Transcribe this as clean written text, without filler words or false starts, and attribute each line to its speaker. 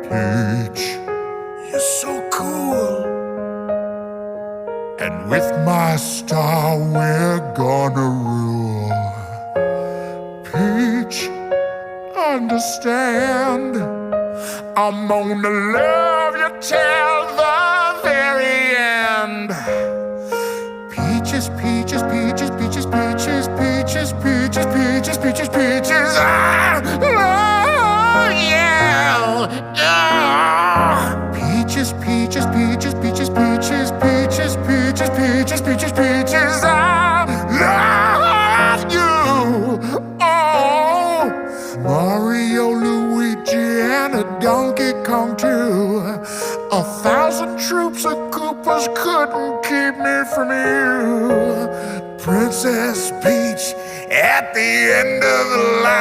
Speaker 1: Peach, you're so cool. And with my star, we're gonna rule. Peach, understand, I'm gonna love you till the very end. Peaches, peaches, peaches, peaches, peaches, peaches, peaches, peaches, peaches, peaches. Ah, yeah. Peaches, peaches, peaches, peaches, peaches, peaches, peaches, peaches, peaches, peaches. I love you. Oh, Mario, Luigi, and a Donkey Kong too. 1,000 troops of Koopas couldn't keep me from you. Princess Peach at the end of the line.